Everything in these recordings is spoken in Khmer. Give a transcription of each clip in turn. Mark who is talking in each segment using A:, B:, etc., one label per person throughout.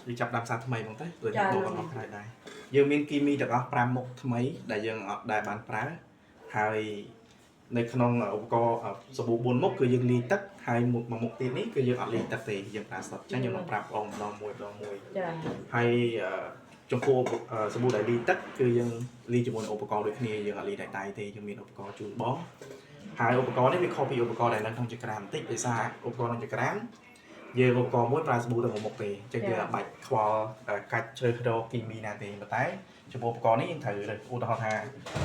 A: đi chập đam sát thay bằng thế rồi bộ còn ngọc hai đài giờ miên kim mi được ở pram một thay đại dương ở đại bản phá haiในขนมอุปกรณ์สบู่บนมุกคือยังลีตักให้หมดมามุกตีนี้คือยังลีตักตียังปราศจากยังลองปรับองลองมวยให้จงโคสบู่ได้ลีตักคือยังลีจมูกอุปกรณ์โดยที่ยังลีได้ตียังมีอุปกรณ์จูนบ้องให้อุปกรณ์นี้เป็นข้อพิอุปกรณ์ได้นั้นทางจักรานติดไปซาอุปกรณ์ทางจักรานยังอุปกรณ์มวยปลาสบู่แต่หมกตีจะยังใบควอลกัดเชอร์โดกิมีนาตีมาแต่จมูกอุปกรณ์นี้ยังถือเลยอุตหะ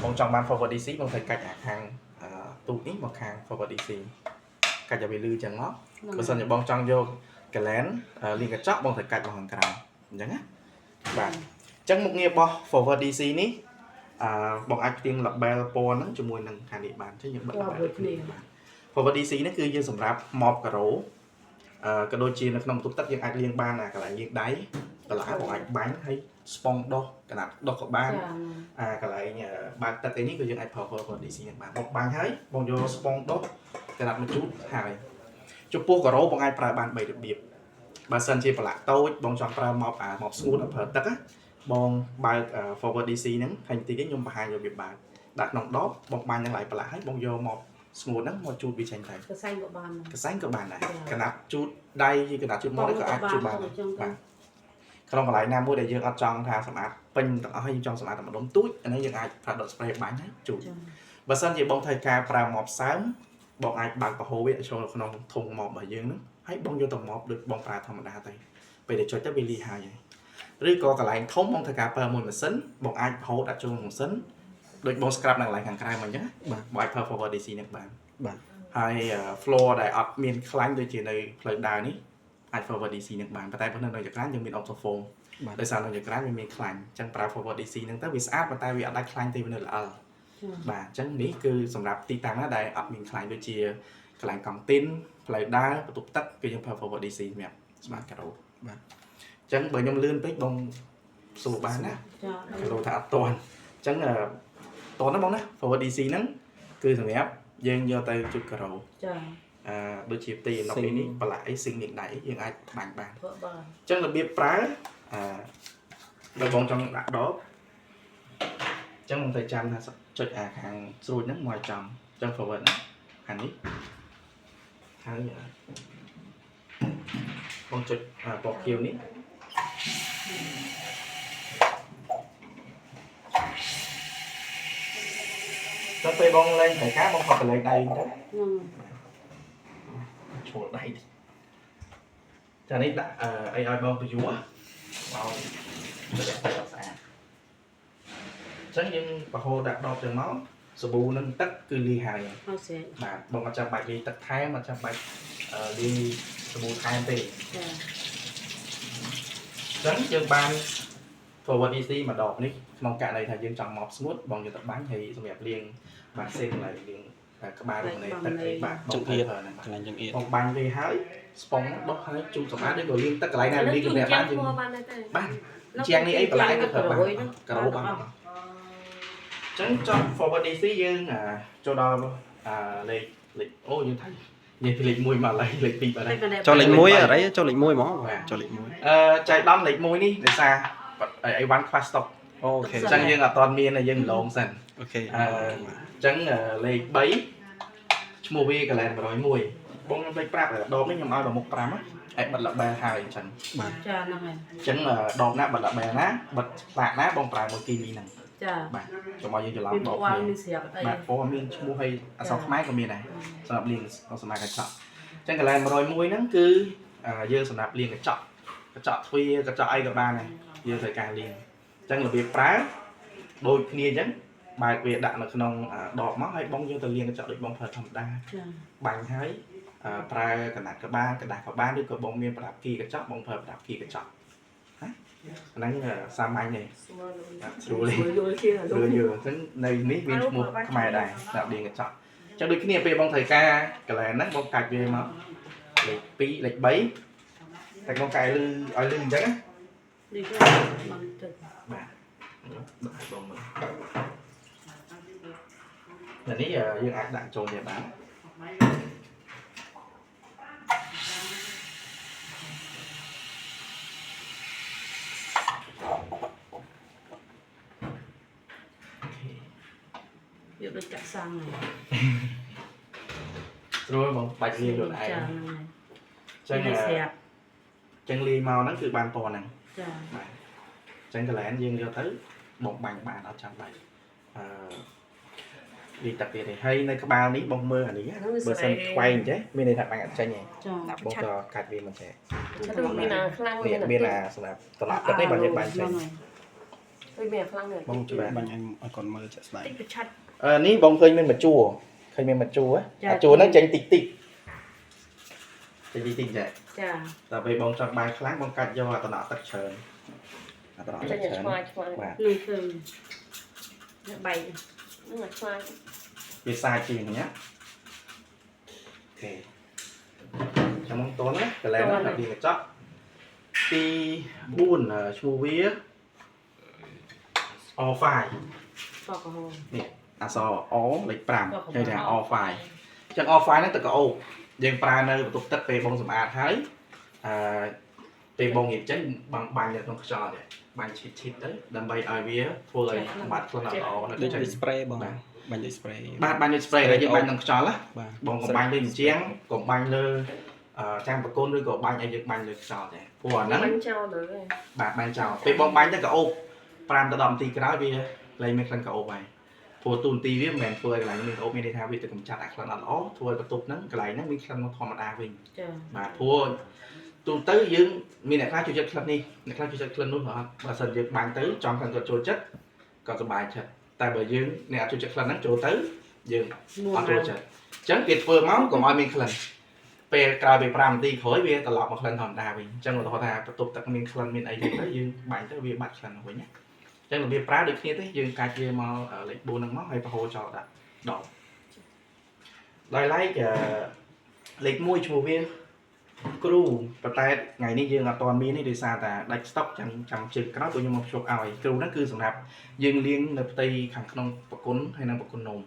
A: บางจังบ้านฟอร์วอร์ดดีซีบางถือกัดทางตูนี้บางครั้ง forward DC ก็จะไปลือจังเนาะบางส่วนอย่างบางจังโยกระแลนลิงกระจอกบางถือกัดบางกลางอย่างนั้นแบบจังมุกเงียบบ่ forward DC นี้บางอาจเตียงหลับเบลโปนนั้นจมูกหนึ่งขนาดบานใช่ยังบัดแบบนี้ forward DC นั่นคือยืนสำหรับมอบกระโหลกระโดดจีนในขนมตุ๊กตักยังอาจเลี้ยงบ้านกระไรเลี้ยงได้กระไรบางอาจบ้านให้สปองดอกขนาดดอกกับบ้านกระไรเนี่ยบ้านแต่นี้ก็ยังไอ้พอforward DC อย่างบ้านบอกบ้านให้บางโยสปองดอกขนาดมันจุดหายจุดปูกระโหลบางไอ้ปลาบ้านใบเบียบบาสันเชียปลาโต้บางจอมปลามอบมอบสูดเผิดตักอะบางใบforward DC นั้นให้ตีcái nhôm bài rồi việc bạn đặt nòng đó bọc bànยังไหลปลาให้บางโยมอบสมูทนั้นมาจูดวิชัยไทยกระไซกับบ้านไหนขนาดจูดได้ขนาดจูดมอได้ก็อาจจูดบ้านขนมอะไรน้ำมวยได้ยังอัดจังทาสมาร์ทเป็นต้องเอาให้จังสมาร์ทแต่มันล้มตุ้ยอันนี้ยังไงผลัดดอกสเปรย์บ้านให้จูดบางส่วนที่บางไทยกาปลาหมอบซ้ำบางไอ้บางปะโฮเวชโชว์ขนมทงหมอบแบบยังนึงให้บางโยต่อหมอบโดยบางปลาธรรมดาไปเดี๋ยวช่วยจะไปรีหายหรือก็กระไรทงบางไทยกาปลาหมดมาซึ้งบางไอ้โฮดัดโชว์ของซึ้งโดยบางสครับหนังไหลขังกลายมันเยอะบางไอ้เพอร์ฟอร์วอร์ดีซีเนี่ยบ้านให้ฟลอร์ได้อัพมีนคล้ายโดยจีในเพลย์ดาวนี้ไอ้ forward DC หนึ่งบานแต่เพราะนั้นเราจะกลายยังมีออโต้โฟมโดยสารเราจะกลายมีคล้ายจังปลา forward DC หนึ่งแต่วิสอาร์แต่วิอาร์ได้คล้ายตีเป็นอะไรบานจังนี้คือสำหรับตีต่างนั้นได้อัพมีคล้ายโดยจีคล้ายกล่องติ้นเพลย์ดาวประตูตัดคือยัง forward DC แบบสมาร์ทกระโดดจังเบอร์ยมลื่นไปบงสู่บานนะกระโดดถัดตัวจังตัวนั้นบงนะ forward DC นั้นคือสมัยยังโยtay chụp cờ râu, đôi chiếc tiền nó bên ní và lại sinh nhiệt đẩyยังai bàn chân là biết phá đôi bóng trong đặt đó chân một thời trang là chụp hàng rồi nước ngoài trầm chân phổ vận hàng ní hàng bóng chụp bọc kiều ní cho tôi bong lên phải cá bong hoặc là lên đây đó chỗ đây đi cho nên đã ai bong tôi chúa vào chẳng những bà hồ đặt đo trường máu sổ bù nên tất cứ ly hài mà bong mà chăm bạch đi tất thái mà chăm bạch đi sổ bù thái tì chẳng những ban forward DC mà đọc ní mong cả này thầy dân trồng mọc smooth bằng như tập bán thì xong đẹp liền bạn xem lại liền các ba đồng này tất cả bạn bông thay thờ này còn bàn về hái spong bóc hái chung sọc á đấy rồi liên tất cả lại này đi cùng đẹp bán bán trang đi ấy và lại cái thờ bạn cả đấu bạn chẳng cho forward DC dân cho đo lịch ô như thấy nhìn thì lịch mùi mà lấy lịch bịp ở đây
B: cho lịch muối ở đấy cho lịch muối món cho lịch muối
A: chạy đâm lịch muối đi để xaไอ้วันคลาสต็อกโอเคจังยังตอนเมียนยังลงสันโอเคจังเลยใบชั่วโมงกันแลนด์ร้อยมวยบงเลยปราบดอกนี่ยังเอาดอกมุกปรามะไอ้บัดละแบหายจังจังดอกน้าบัดละแบนะบัดปากนะบงปรามเมื่อกี้มีหนังบ่จะมายังจะรับดอกเนี่ยบ่เพราะว่ามีชั่วโมงให้สองไม้ก็มีไหนสำหรับเลี้ยงเราสมัยกระเจาะจังกันแลนด์ร้อยมวยนั่นคือเยอะสำหรับเลี้ยงกระเจาะทวีกระเจาะไอ้กับบ้านnày giờ thời càng liền chẳng là việc phá đôi kia nhắn bài về đạn là không đọt máu hay bông vô từ liền chọn được bông phật thầm đa bằng thấy prai cả nạt cả ba cả đạp cả ba đứa có bông miên đạp kia cái chót bông phật đạp kia cái chót nắng sa mai này rồi vừa này nít viên một mài đài đạp liền cái chót cho đôi khi về bông thời ca cả là nắng bông cạch về mà lệch pi lệch bấy tại con cài lư ở lưng chắc á đi cái bằng thực là ní giờ dương ác đạn trồn để bán
C: việc được cắt sang này
A: ស្រួលបងបាច់លីខ្លួនឯង
C: ចា
A: ចឹង
C: ហ្នឹងហើយស្រាប់
A: ចឹងលីមកហ្នឹងគឺបានពណ៌ហ្នឹង
C: ចា
A: បាទចឹងកន្លែងយើងយកទៅបងបាញ់បានអត់ចាំបាច់លីទឹកទៀតទេហើយនៅក្បាលនេះបងមើលអានេះបើសិនខ្វែងចេះមានន័យថាបាញ់អត់ចេញទេ
C: ចា
A: ដាក់បងក៏កាត់វាមិនចេះ
D: chứ đừngមានខ្លាំង
A: នេះមានសម្រាប់ត្រឡប់ទឹកនេះបើយើងបាញ់ចេញ
D: ដូចមានខ្លាំងនេះ
B: បងជួយបាញ់ឲ្យកូនមើលចាក់ស្ដែង
C: តិចប្រឆាត់
A: នេះបងឃើញមានម្ជួរឃើញមានម្ជួរអាជួរហ្នឹងចេញតិចតិចចេញតិចតិចចេះ
C: ចា
A: តែពេលបងចង់បាញ់ខ្លាំងបងកាត់យកអាតំណក់ទឹកច្រើនអាតំណក់
D: ចេ
A: ទឹក
D: ញ
A: ច្រើន
D: ឆ្មាយឆ្មាយ
A: បាទ
C: នឹងឃើញអ្នកបែក
D: នឹងឆ្មាយ
A: វាសាជាងណាអូខេចាំមកតណាកន្លែងហ្នឹងវាកញ្ចក់ទី4ឈ្មោះវាO5
C: បកហោ
A: នេះអក្សរ O លេខ5គេថា O5 ចឹង O5 ហ្នឹងទឹកកោយើងប្រើនៅបន្ទប់ទឹកពេលបងសម្អាតហើយពេលបងរៀបចេញបាញ់នៅក្នុងខ្យល់ទេបាញ់ឈិតទៅដើម្បីឲ្យវាធ្វើឲ្យបាត់ខ្លួនអត់ល្អនៅ
B: ដូច
A: ចឹង
B: spray បងបាញ់ដូច spray
A: បាទបាញ់ដូច spray ដែលយើងបាញ់ក្នុងខ្យល់ណា
B: បាទ
A: បងក៏បាញ់លើជញ្ជាំងក៏បាញ់លើចាំងបកូនឬក៏បាញ់ឲ្យយើងបាញ់លើខ្យល់ដែរព្រោះអាហ្នឹង
D: បាញ់ចោលលើ
A: បាទបាញ់ចោលពេលបងបាញ់ទៅក៏អូប5ទៅ10នាទីក្រោយវាលែងមានក្លិនក្រអូបហើយព្រោះទូនទីវាមិនមែនធ្វើឲ្យកន្លែងមានក្រអូបមានន័យថាវាទៅកម្ចាត់អាក្លិនអត់ល្អធ្វើឲ្យបន្ទប់ហ្នឹងកន្លែងហ្នឹងមានក្លិនធម្មតាវិញ
C: ចា
A: បាទព្រោះទូទៅយើងមានអ្នកខ្លះចូលចិត្តក្លិននេះអ្នកខ្លះចូលចិត្តក្លិននោះអត់បើសិនយើងបាញ់ទៅចំក្លិនគាត់ចូលចិត្តក៏សប្បាយចិត្តតែបើយើងអ្នកអត់ចូលចិត្តក្លិនហ្នឹងចូលទៅយើង
C: មួ
A: អត់ចូលចិត្តអញ្ចឹងគេធ្វើមកកុំឲ្យមានក្លិនពេលក្រោយពេល5នាទីក្រោយវាត្រឡប់មកក្លិនធម្មតាវិញអញ្ចឹងឧទាហរណ៍ថាបន្ទប់ទឹកមានក្លិនមានអីទៅយើងបាញ់ទៅវាបាត់ក្លិនវិញណាអញ្ចឹងរបៀបប្រើដូចគ្នាទេយើងកាច់វាមកលេខ4ហ្នឹងមកហើយបរហូរចោលដាក់ដបដោយឡែកលេខ1ឈ្មោះវាគ្រូប៉ុន្តែថ្ងៃនេះយើងអត់ទាន់មានទេដោយសារតែដាច់ស្តុកចាំជើងក្រោយពួកខ្ញុំមកភ្ជាប់ឲ្យគ្រូហ្នឹងគឺសម្រាប់យើងលាងនៅផ្ទៃខាងក្នុងប្រគុណហើយនិងប្រគុណនំ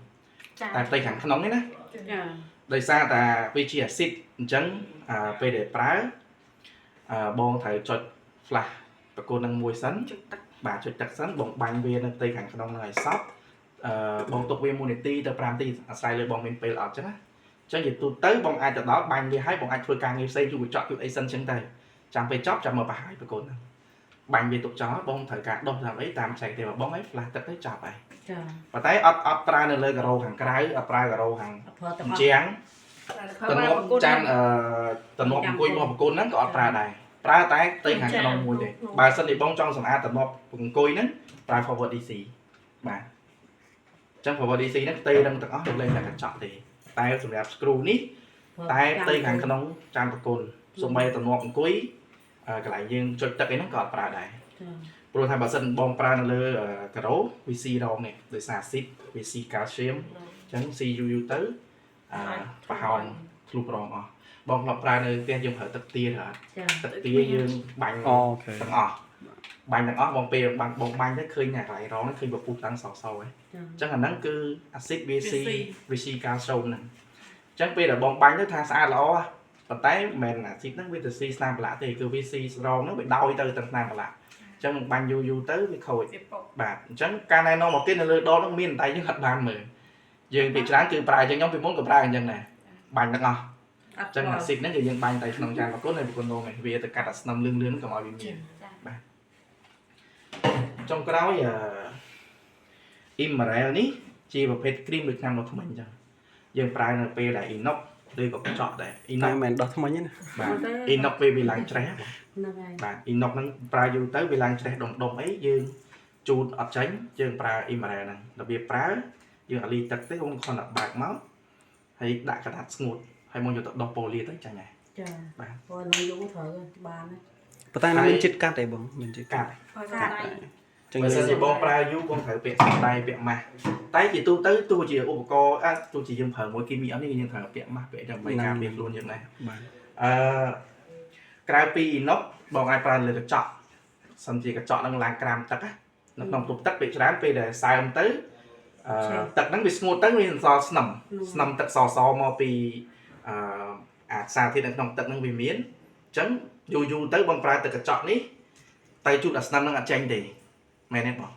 C: ចា
A: តែផ្ទៃខាងក្នុងនេះណា
C: ចា
A: ដោយសារតែវាជាអាស៊ីតអញ្ចឹងពេលដែលប្រើបងត្រូវចុច flash ប្រគុណនឹងមួយសិនចុចទឹកបាទចុចទឹកសិនបងបាញ់វានៅផ្ទៃខាងក្នុងហ្នឹងឲ្យសព្វបងទុកវា1នាទីទៅ5នាទីអាស្រ័យលើបងមានពេលអត់អញ្ចឹងណាអញ្ចឹងជាទូទៅបងអាចទៅដល់បាញ់វាឲ្យបងអាចធ្វើការងារផ្សេងជួបកញ្ចក់ជួបអីសិនអញ្ចឹងទៅចាំពេលចប់ចាំមកបង្ហាញប្រគុណហ្នឹងបាញ់វាទុកចោលបងត្រូវការដុសតាមអីតាមផ្សេងទេបងឲ្យ flash ទឹកទៅចប់ហើយ
C: ចា
A: ប៉ុន្តែអត់ប្រើនៅលើការ៉ូខាងក្រៅអត់ប្រើការ៉ូខាង
C: អត់ប្រើទាំងអស់
A: ជាងតំណប់ចានតំណប់អង្គុយមកបង្គន់ហ្នឹងក៏អត់ប្រើដែរប្រើតែផ្ទៃខាងក្នុងមួយទេបើសិនជាបងចង់សម្អាតតំណប់អង្គុយហ្នឹងប្រើ forward DC បាទអញ្ចឹង forward DC ហ្នឹងផ្ទៃហ្នឹងទាំងអស់ទៅលេងតែកញ្ចក់ទេតែសម្រាប់ screw នេះតែផ្ទៃខាងក្នុងចានបង្គន់សូម្បីតំណប់អង្គុយកន្លែងយើងចុចទឹកអីហ្នឹងក៏អត់ប្រើដែរ
C: ចា
A: ព្រោះថាបើសិនបងប្រើនៅលើការ៉ូ VC រងនេះដោយសារ acid VC calcium អញ្ចឹង CUU ទៅប្រហោងធ្លុះប្រងអស់បងធ្លាប់ប្រើនៅផ្ទះយើងប្រើទឹកទាហ៎
C: ចា
A: ទឹកទាយើងបាញ់
B: អូខេ
A: ទាំងអស់បាញ់ទាំងអស់បងពេលបងបាញ់ទៅឃើញអាកន្លែងរងហ្នឹងឃើញពពុះតាំងសសហើយ
C: ចា
A: អញ្ចឹងអាហ្នឹងគឺ acid VC calcium ហ្នឹងអញ្ចឹងពេលដែលបងបាញ់ទៅថាស្អាតល្អប៉ុន្តែមិនមែន acid ហ្នឹងវាទៅស៊ីស្នាមប្រឡាក់ទេគឺ VC រងហ្នឹងវាដោយទៅទាំងស្នាមប្រឡាក់អញ្ចឹងបាញ់យូរទៅវាខូចបាទអញ្ចឹងការណែនាំមកគេនៅលើដបហ្នឹងមានតែយើងអត់បានមើលយើងពីច្រើនគឺប្រើអញ្ចឹងខ្ញុំពីមុនក៏ប្រើអញ្ចឹងដែរបាញ់ទាំងអស់
C: អត់
A: ចឹងអាស៊ីតហ្នឹងគឺយើងបាញ់តែក្នុងចានបង្គន់ហើយបង្គន់នោមវាទៅកាត់អាស្នឹមលឿងៗកុំឲ្យវាមានបាទចុងក្រោយអ៊ីម៉ារ៉ែលនេះជាប្រភេទគ្រីមដូចឆ្នាំនោះថ្មិញអញ្ចឹងយើងប្រើនៅពេលដែលអ៊ីណុកឬក៏កញ្ចក់ដែរអ៊ីណុ
B: តែ
A: ក
B: មិនមែនដោះថ្មិញទេណា
A: បាទអ៊ីណុកពេលវាឡើងច្រេះ
C: ហ្នឹងហើយ
A: បាទអ៊ីណុកហ្នឹងប្រើយូរទៅវាឡើងច្រេះដុំអីយើងជូតអត់ចាញ់យើងប្រើអ៊ីម៉ារ៉ែលហ្នឹងរបៀបប្រើយើងអត់លីទឹកទេខ្ញុំគ្រាន់តែបើកមកហើយដាក់កណ្ដាត់ស្ងួតហើយមកយកទៅដោះប៉ូលីទៅចាញ់ហើយ
C: ចា
A: បាទ
C: ព្រោះនឹងយូរត្រូវបានណា
B: ប៉ុន្តែnóមានចិត្តកាត់ទេបងមានចិត្តកាត់
C: កាត់
B: ចឹង
A: បើសិនជាបងប្រើយូរបងត្រូវពាក់ស្ដៃពាក់ម៉ាស់តែជាទូទៅទោះជាឧបករណ៍ទោះជាយើងប្រើមួយគីមីអត់នេះយើងត្រូវពាក់ម៉ាស់ពាក់ដើម្បីការពារខ្លួនយើងដែរ
B: បាទ
A: ក្រៅពីអ៊ីណុកបងអាចប្រើលើកញ្ចក់សិនជាកញ្ចក់នឹងឡើងក្រាមទឹកនៅក្នុងទូទឹកពេលច្រើនពេលដែលសើមទៅទឹកហ្នឹងវាស្ងួតទៅវាសល់ស្នឹមទឹកសមកពីអាសារធាតុនៅក្នុងទឹកហ្នឹងវាមានអញ្ចឹងយូរទៅបងប្រើទឹកកញ្ចក់នេះទៅជូតអាស្នឹមហ្នឹងអត់ចេញទេមែនទេបង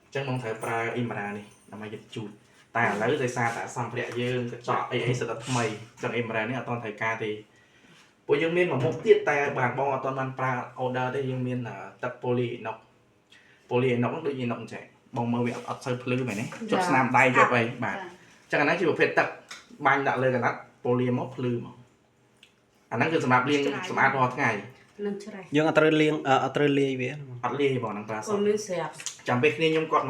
A: អញ្ចឹងបងត្រូវប្រើអ៊ីម៉ារ៉ានេះដើម្បីយកជូត តែឥឡូវដោយសារតែសម្ភារៈយើងកញ្ចក់អីសិតតែថ្មីចឹងអេមរ៉ានេះអត់ទាន់ត្រូវការទេពួកយើងមានមួយមុខទៀតតែបាទបងអត់ទាន់បានប្រើ order ទេយើងមានទឹក poly inox ហ្នឹងដូច inox អញ្ចឹងបងមើលវាអត់សូវភ្លឺមែនទេចុះស្នាមដៃយកអីបាទចឹងអាហ្នឹងជាប្រភេទទឹកបាញ់ដាក់លើកណាត់ poly មកភ្លឺមកអាហ្នឹងគឺសម្រាប់លាងសម្អាតរាល់ថ្ងៃ
C: នឹងច្រេះ
B: យើងអត់ត្រូវលាងអត់ត្រូវលាយវា
A: អត់លាយបងហ្នឹងប្រើស
C: អូនមានស្រាប់
A: ចាំពេលគ្នាខ្ញុំគាត់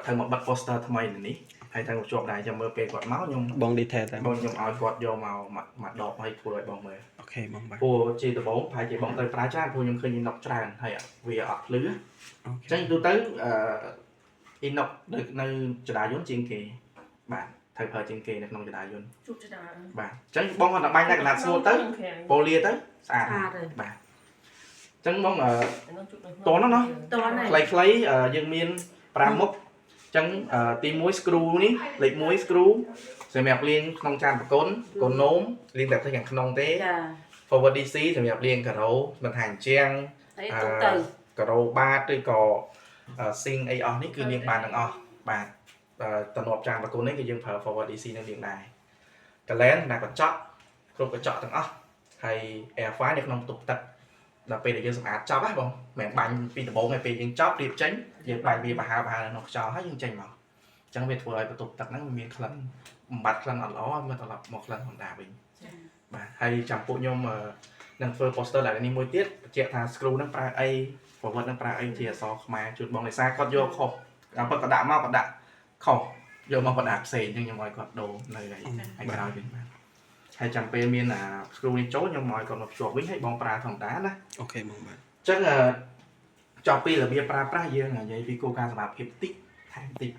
A: ត្រូវមកបិទ poster ថ្មីនេះហើយត្រូវមកជាប់ដែរចាំមើលពេលគាត់មកខ្ញុំ
B: បង detail តែ
A: បងខ្ញុំឲ្យគាត់យកមកដកឲ្យធ្វើឲ្យបងមើល
B: អូខេបងបាទ
A: ព្រោះជាដំបូងប្រហែលជាបងត្រូវប្រើច្រើនព្រោះខ្ញុំឃើញ inox ច្រើនហើយវាអត់ភ្លឺ
B: អូ
A: អ
B: ខេ
A: ញ្ចឹងទូទៅinox នៅចរាយន្តជាងគេបាទត្រូវប្រើជាងគេនៅក្នុងចរាយន្ត
D: ជុកចដា
A: បាទអញ្ចឹងបងគាត់តែបាញ់តែកណ្ដាត់ស្ងួតទៅប៉ូលីទៅស្អាត
C: ស្អាតហើយ
A: បាទអញ្ចឹងបងតនណា
C: តនហើយ
A: ខ្លីយើងមាន5មុខអញ្ចឹងទី1 screw នេះលេខ1 screw សម្រាប់លាងក្នុងចានបកុនកូននោមលាងតែផ្ទៃខាងក្នុងទេ
C: ចា
A: forward DC សម្រាប់លាងការ៉ូបន្ថែមជាង
C: ហើយទុកទៅ
A: ការ៉ូបាតឬក៏ស៊ីងអីអស់នេះគឺលាងបានទាំងអស់បាទតំណប់ចានបកុននេះគឺយើងប្រើ forward DC នឹងលាងដែរកលែនណាកញ្ចក់គ្រប់កញ្ចក់ទាំងអស់ហើយ air fire នៅក្នុងបន្ទប់ទឹកដល់ពេលដែលយើងសម្អាតចប់ហ៎បងមិនបាញ់ពីដំបូងឲ្យពេលយើងចប់រៀបចេញយើងបាញ់វាបហានៅក្នុងខ្យល់ហើយយើងចេញមកអញ្ចឹងវាធ្វើឲ្យបន្ទប់ទឹកហ្នឹងមានក្លិនបំបត្តិក្លិនអត់ល្អមកត្រឡប់មកក្លិនធម្មតាវិញបាទហើយចាំពួកខ្ញុំនឹងធ្វើ poster ឡើងនេះមួយទៀតបញ្ជាក់ថា screw ហ្នឹងប្រើអីប្រវត្តិហ្នឹងប្រើអីជាអក្សរខ្មែរជូនបងលេសាគាត់យកខុសតាមពិតក៏ដាក់មកក៏ដាក់ខុសយកមកបដាផ្សេងអញ្ចឹងខ្ញុំឲ្យគាត់ដូរនៅហើយក្រោយវិញបាទហើយចាំពេលមានscrew នេះចូលខ្ញុំឲ្យគាត់មកភ្ជាប់វិញហើយបងប្រើធម្មតាណា
B: អូខេបងបាទ
A: អញ្ចឹងចប់ពីរបៀបប្រើប្រាស់យើងនិយាយពីគោលការណ៍សម្រាប់ភាពតិចថែមតិច